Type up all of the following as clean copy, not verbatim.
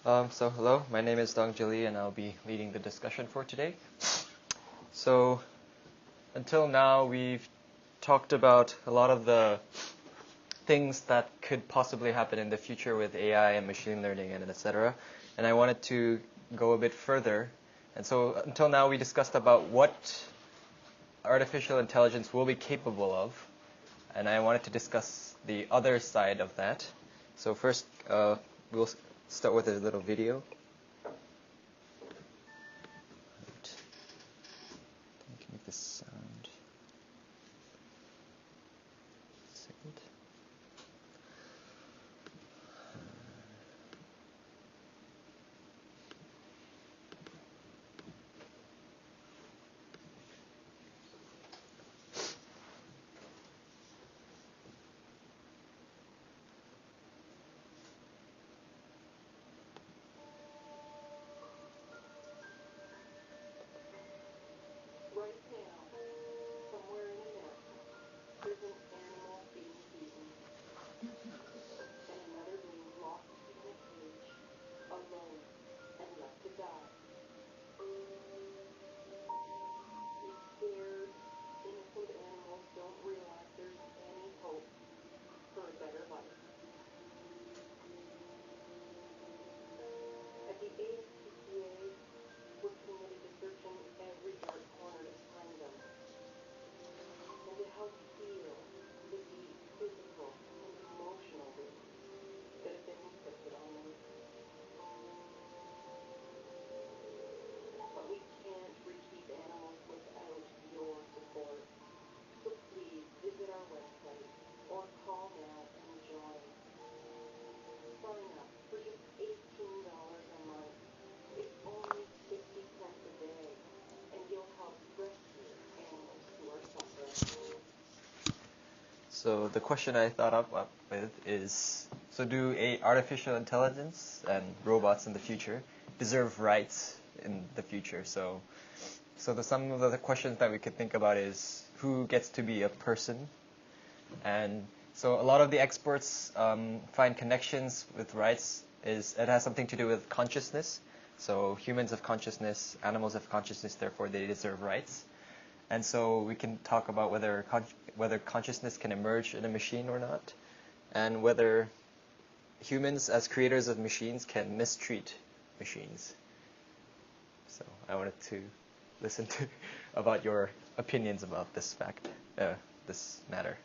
So hello, my name is Dongjae Lee and I'll be leading the discussion for today. So until now we've talked about a lot of the things that could possibly happen in the future with AI and machine learning and etc. And I wanted to go a bit further. And so until now we discussed about what artificial intelligence will be capable of. And I wanted to discuss the other side of that. So first we'll start with a little video. Can make this sound. Second. So the question I thought up with is, so do artificial intelligence and robots in the future deserve rights in the future? So some of the questions that we could think about is who gets to be a person? And so a lot of the experts find connections with rights it has something to do with consciousness. So humans have consciousness, animals have consciousness, therefore they deserve rights. And so we can talk about whether consciousness can emerge in a machine or not, and whether humans as creators of machines can mistreat machines. So I wanted to listen to about your opinions about this this matter.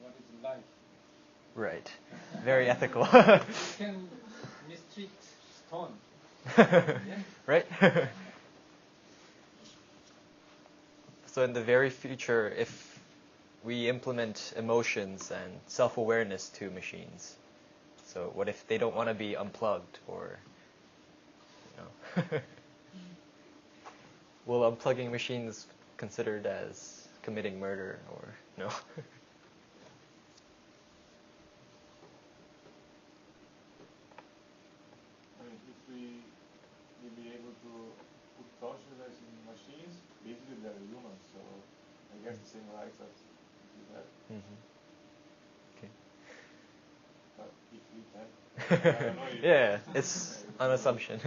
What is life? Right. Very ethical. You can mistreat stone. Yeah. Right? So in the very future, if we implement emotions and self-awareness to machines, so what if they don't want to be unplugged, or will unplugging machines considered as committing murder, or no? If we will be able to put consciousness in machines, basically they're humans, so I guess the same rights as we have. Mm-hmm. Okay. But if we can, I don't know if Yeah, it's an assumption.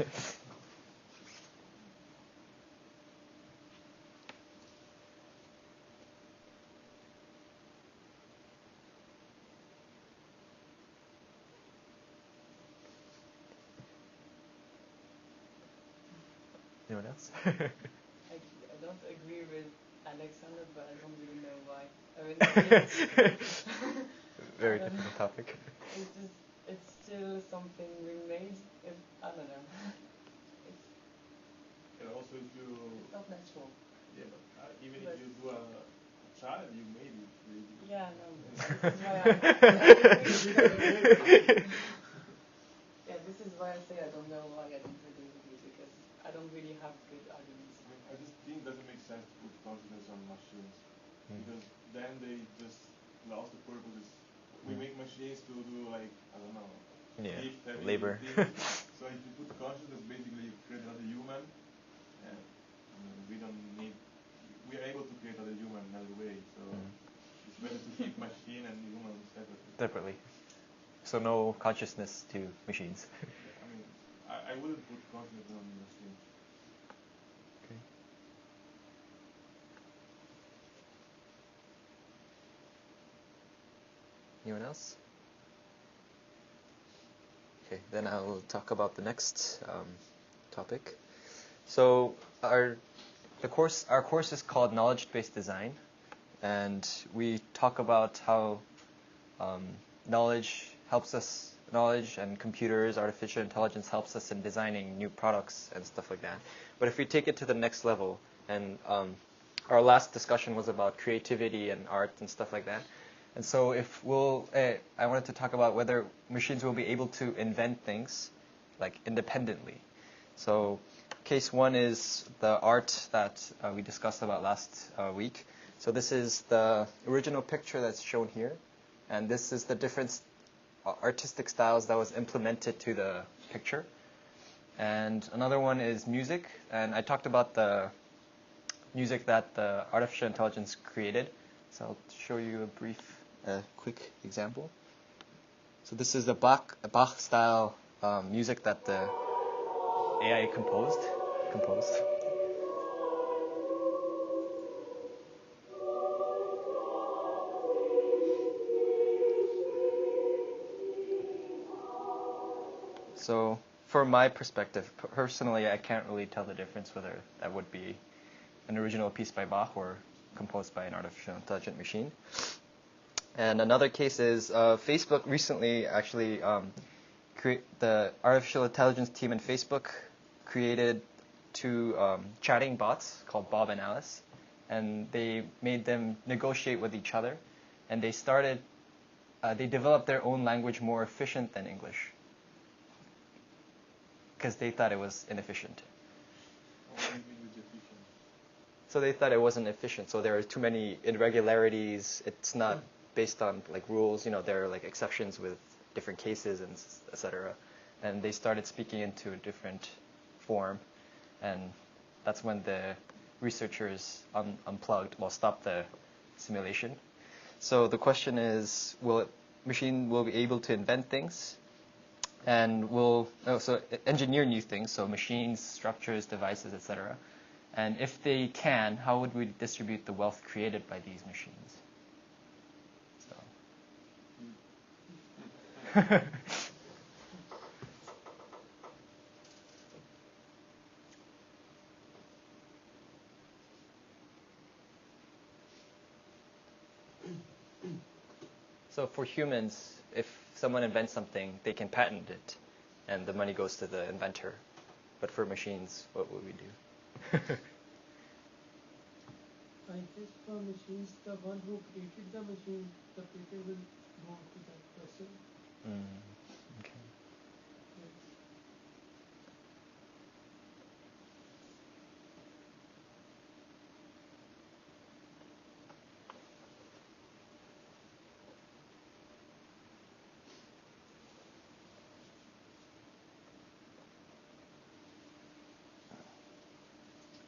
Anyone else? I don't agree with Alexander, but I don't really know why. I mean, Very difficult topic. it's still something we made. I don't know. and also if you It's not natural. yeah, but even if you do a child, you made it. Basically. Yeah, no. This is why this is why I say I don't know why I don't agree with you, because I don't really have good arguments. I just think it doesn't make sense to put consciousness on machines because then they just lost the purpose. We make machines to do like, I don't know, Yeah, lift heavy labor. things. So if you put consciousness, basically you create another human, and we don't need, we are able to create another human another way. So it's better to keep machine and human separately. Separately. So no consciousness to machines. I mean, I wouldn't put consciousness on the machine. Okay. Anyone else? Okay, then I will talk about the next topic. So our course is called Knowledge-Based Design, and we talk about how knowledge and computers, artificial intelligence helps us in designing new products and stuff like that. But if we take it to the next level, and our last discussion was about creativity and art and stuff like that. And so I wanted to talk about whether machines will be able to invent things like independently. So case one is the art that we discussed about last week. So this is the original picture that's shown here. And this is the different artistic styles that was implemented to the picture. And another one is music. And I talked about the music that the artificial intelligence created. So I'll show you a quick example. So this is the Bach style music that the AI composed. So from my perspective, personally, I can't really tell the difference whether that would be an original piece by Bach or composed by an artificial intelligent machine. And another case is Facebook recently actually the artificial intelligence team in Facebook created two chatting bots called Bob and Alice, and they made them negotiate with each other, and they developed their own language more efficient than English because they thought it was inefficient. What do you mean with efficient? So they thought it wasn't efficient. So there are too many irregularities. It's not based on like rules. There are like exceptions with different cases and etc. And they started speaking into a different form, and that's when the researchers stopped the simulation. So the question is, machine will be able to invent things, and engineer new things, so machines, structures, devices, etc. And if they can, how would we distribute the wealth created by these machines? So. So for humans, if someone invents something, they can patent it, and the money goes to the inventor. But for machines, what would we do? I guess for machines, the one who created the machine, the patent will go to that person. Okay. Yes.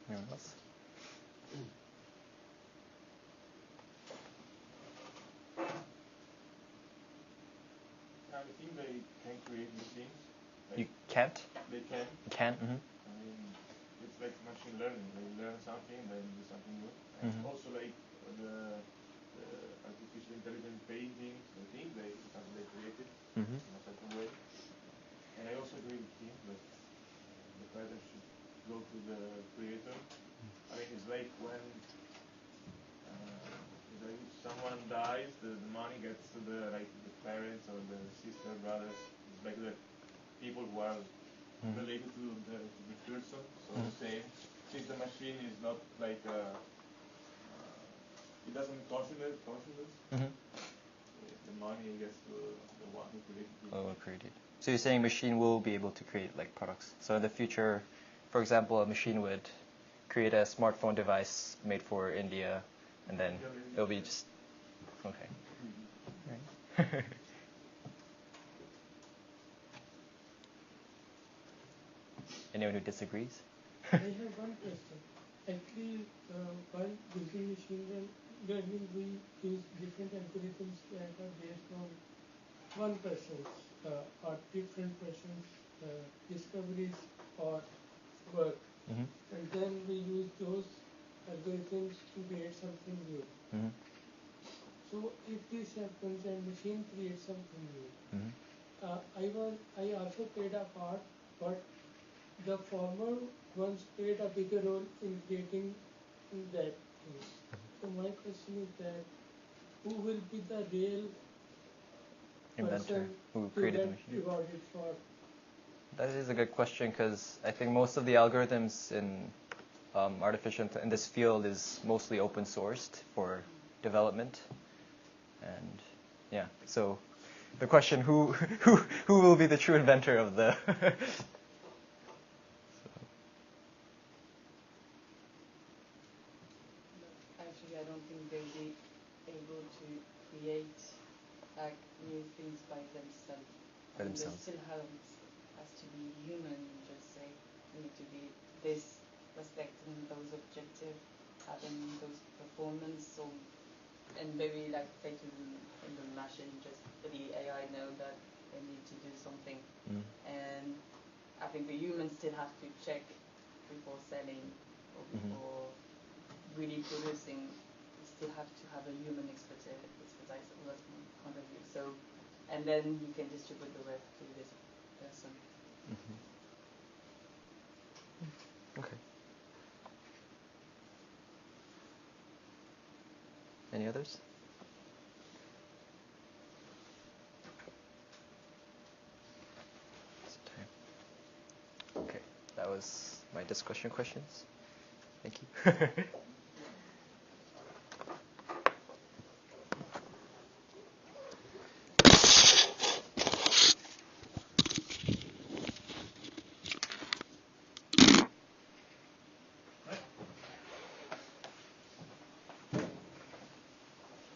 Anyone else? I think they can create machines. You can't? They can. You can? Mm-hmm. I mean, it's like machine learning. They learn something, then do something new. And Mhm. also like the artificial intelligence paintings, I think they created Mm-hmm. in a certain way. And I also agree with him that the pattern should go to the creator. I mean, it's like when if someone dies, the money gets to the parents or the sister, brothers. It's like the people who are related to the person. So the same. Since the machine is not like it doesn't consciousness. Mm-hmm. The money gets to the one who created it. Oh, created. So you're saying machine will be able to create like products. So in the future, for example, a machine would create a smartphone device made for India, and then it'll be just okay. Right. anyone who disagrees? I have one question. Actually, while building machine learning, we use different algorithms that are based on one person's or different person's discoveries or work. Mm-hmm. And then we use those algorithms to create something new. Mm-hmm. So if this happens and machine creates something new, Mm-hmm. I also played a part, but the former ones played a bigger role in creating that thing. So my question is that who will be the real Inventor person who to created the get machine. rewarded for? That is a good question because I think most of the algorithms in in this field is mostly open sourced for development, and yeah. So the question who will be the true inventor of the Actually, I don't think they'll be able to create like new things by themselves. By I think themselves. there still has to be human. Just say need to be this respecting those objectives, having those performance, so and maybe like say to the machine, just the AI know that they need to do something, and I think the humans still have to check before selling or before really producing. You still have to have a human expertise from that point of view. So, and then you can distribute the rest to this person. Okay. Any others? Okay, that was my discussion questions. Thank you.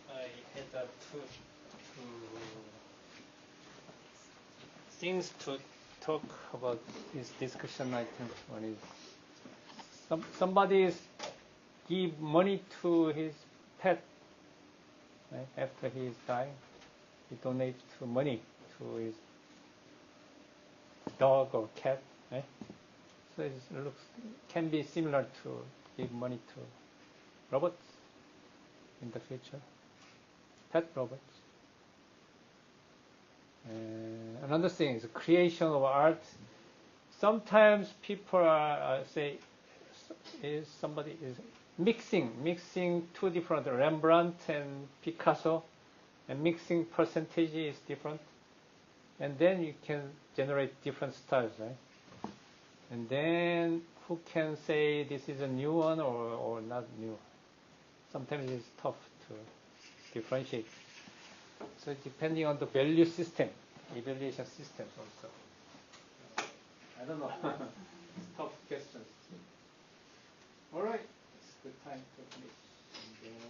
I had two things to talk about this discussion item. One is somebody give money to his pet, right? After he is dying. He donates money to his dog or cat, right? So it can be similar to give money to robots in the future, pet robots. Another thing is creation of art. Sometimes people are somebody is mixing two different Rembrandt and Picasso, and mixing percentage is different, and then you can generate different styles, right? And then who can say this is a new one or not new? Sometimes it's tough to differentiate. So depending on the value system, evaluation systems also. I don't know. It's tough questions. All right, it's good time to finish.